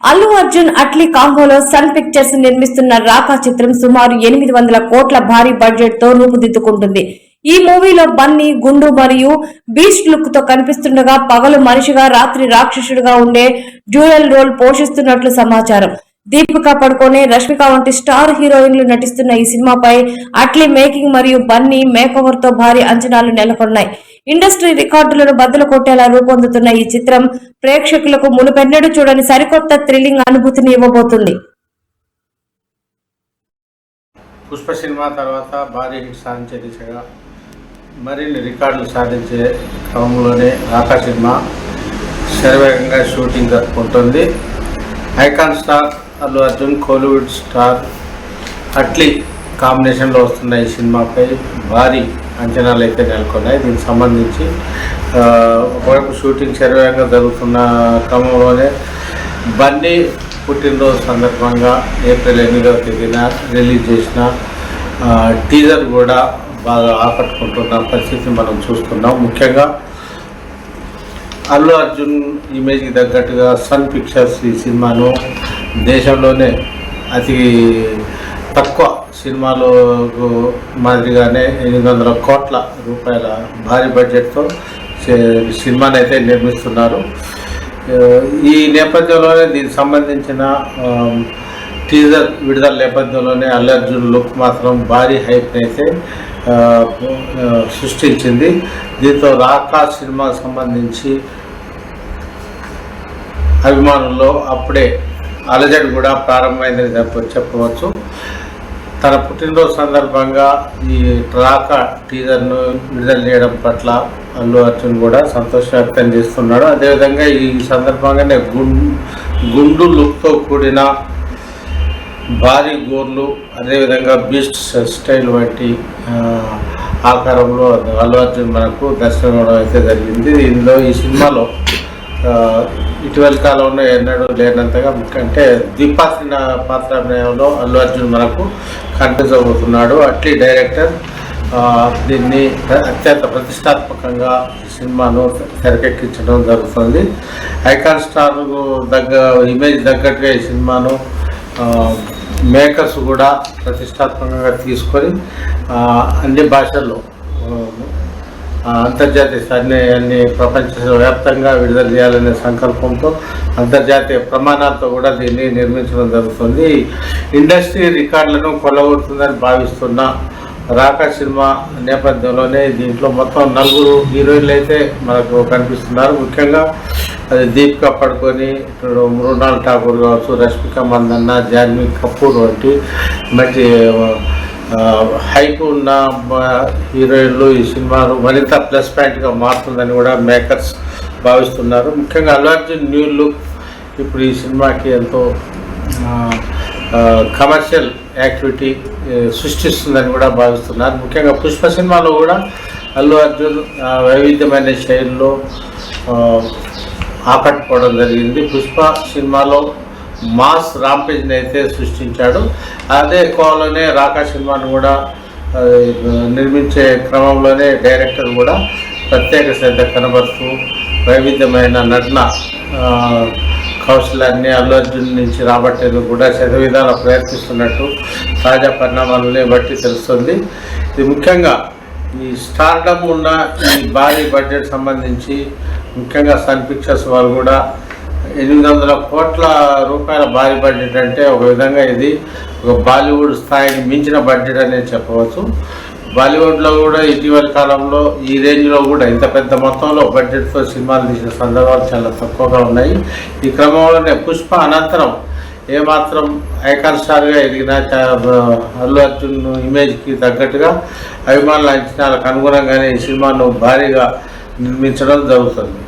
Allu Arjun Atlee కాంబోలో sun pictures నిర్మిస్తున్న రాకా చిత్రం సుమారు 800 కోట్ల భారీ బడ్జెట్ తో రూపుదిద్దుకుంటుంది. ఈ మూవీలో బన్నీ, గుండు మరియు బీస్ట్ లుక్ తో కనిపిస్తుండగా పగలు మనిషిగా, రాత్రి రాక్షసుడిగా ఉండే డ్యూయల్ రోల్ పోషిస్తున్నట్లు సమాచారం. దీపికా పడుకోనే, రష్మిక వంటి స్టార్ హీరోయిన్లు నటిస్తున్న ఈ సినిమాపై అట్లీ మేకింగ్ మరియు బన్నీ మేకోవర్ తో భారీ అంచనాలు నెలకొన్నాయి. ఇండస్ట్రీ రికార్డులను బద్దలు కొట్టేలా రూపొందుతున్న ఈ చిత్రం ప్రేక్షకులకు మునుపెన్నడూ చూడని సరికొత్త థ్రిల్లింగ్ అనుభూతిని ఇవ్వబోతుంది. పుష్ప సినిమా తర్వాత భారీ హిట్ సాధించే దిశగా మరిన్ని రికార్డులు సాధించే క్రమంలోనే రాకా సినిమా శరవేగంగా షూటింగ్ జరుపుకుంటుంది. Icon star Allu Arjun, Kollywood star Atlee కాంబినేషన్లో వస్తున్న ఈ సినిమాపై భారీ అంచనాలు అయితే నెలకొన్నాయి. దీనికి సంబంధించి ఒకవైపు షూటింగ్ శరవేగంగా జరుగుతున్న క్రమంలోనే బన్నీ పుట్టినరోజు సందర్భంగా ఏప్రిల్ 8వ తేదీన రిలీజ్ చేసిన టీజర్ కూడా బాగా ఆకట్టుకుంటున్న పరిస్థితిని మనం చూస్తున్నాం. ముఖ్యంగా అల్లు అర్జున్ ఇమేజ్కి తగ్గట్టుగా సన్ పిక్చర్స్ ఈ సినిమాను దేశంలోనే అతి తక్కువ సినిమాలో మాదిరిగానే 800 కోట్ల రూపాయల భారీ బడ్జెట్తో సినిమాని అయితే నిర్మిస్తున్నారు. ఈ నేపథ్యంలోనే దీనికి సంబంధించిన టీజర్ విడుదల నేపథ్యంలోనే అల్లు అర్జున్ లుక్ మాత్రం భారీ హైప్ని అయితే సృష్టించింది. దీంతో రాకా సినిమాకు సంబంధించి అభిమానుల్లో అప్పుడే అలజడి కూడా ప్రారంభమైందని చెప్పవచ్చు. తన పుట్టినరోజు సందర్భంగా ఈ రాకా టీజర్ను విడుదల చేయడం పట్ల అల్లు అర్జున్ కూడా సంతోషం వ్యక్తం చేస్తున్నాడు. అదేవిధంగా ఈ సందర్భంగానే గుండు లుక్తో కూడిన భారీ గోర్లు, అదేవిధంగా బీస్ట్ స్టైల్ వంటి ఆకారంలో అల్లు అర్జున్ మనకు దర్శనం ఇవ్వడం అయితే జరిగింది. ఇందులో ఈ సినిమాలో ఇటీవలి కాలంలో ఎన్నడూ లేనంతగా అంటే ద్విపాత్ర పాత్రాభినయంలో అల్లు అర్జున్ మనకు కనిపించబోతున్నాడు. అట్లీ డైరెక్టర్ దీన్ని అత్యంత ప్రతిష్టాత్మకంగా సినిమాను తెరకెక్కించడం జరుగుతుంది. ఐకాన్ స్టార్ ఇమేజ్ తగ్గట్టుగా ఈ సినిమాను మేకర్స్ కూడా ప్రతిష్టాత్మకంగా తీసుకొని అన్ని భాషల్లో అంతర్జాతీయ అన్ని ప్రపంచ వ్యాప్తంగా విడుదల చేయాలనే సంకల్పంతో అంతర్జాతీయ ప్రమాణాలతో కూడా దీన్ని నిర్మించడం జరుగుతుంది. ఇండస్ట్రీ రికార్డులను కొల్లగొడుతుందని భావిస్తున్న రాకా సినిమా నేపథ్యంలోనే దీంట్లో మొత్తం 4 హీరోయిన్లు అయితే మనకు కనిపిస్తున్నారు. ముఖ్యంగా అది దీపికా పడుకోని, ఇప్పుడు మృణాల్ ఠాకూర్ కావచ్చు, రష్మిక మందన్న, జాన్వీ కపూర్ వంటి మంచి హైప్ ఉన్న హీరోయిన్లు ఈ సినిమాను మరింత ప్లస్ పాయింట్గా మారుతుందని కూడా మేకర్స్ భావిస్తున్నారు. ముఖ్యంగా అల్లు అర్జున్ న్యూ లుక్ ఇప్పుడు ఈ సినిమాకి ఎంతో కమర్షియల్ యాక్టివిటీ సృష్టిస్తుందని కూడా భావిస్తున్నారు. ముఖ్యంగా పుష్ప సినిమాలో కూడా అల్లు అర్జున్ వైవిధ్యమైన శైలిలో ఆకట్టుకోవడం జరిగింది. పుష్ప సినిమాలో మాస్ రాంపేజ్ని అయితే సృష్టించాడు. అదే కోవలోనే రాకా సినిమాను కూడా నిర్మించే క్రమంలోనే డైరెక్టర్ కూడా ప్రత్యేక శ్రద్ధ కనబరుస్తూ వైవిధ్యమైన నటన కౌశలాన్ని అల్లు అర్జున్ నుంచి రాబట్టేందుకు కూడా శతవిధాల ప్రయత్నిస్తున్నట్టు తాజా పరిణామాలని బట్టి తెలుస్తుంది. ఇది ముఖ్యంగా ఈ స్టార్డమ్ ఉన్న ఈ భారీ బడ్జెట్ సంబంధించి ముఖ్యంగా సన్ పిక్చర్స్ వారు కూడా 800 కోట్ల రూపాయల భారీ బడ్జెట్ అంటే ఒక విధంగా ఇది ఒక బాలీవుడ్ స్థాయిని మించిన బడ్జెట్ అనేది చెప్పవచ్చు. బాలీవుడ్లో కూడా ఇటీవలి కాలంలో ఈ రేంజ్లో కూడా ఇంత పెద్ద మొత్తంలో బడ్జెట్తో సినిమాలు తీసిన సందర్భాలు చాలా తక్కువగా ఉన్నాయి. ఈ క్రమంలోనే పుష్ప అనంతరం ఏమాత్రం ఐకాన్ స్టార్గా ఎదిగిన అల్లు అర్జున్ ఇమేజ్కి తగ్గట్టుగా అభిమానుల అంచనాలకు అనుగుణంగానే ఈ సినిమాను భారీగా నిర్మించడం జరుగుతుంది.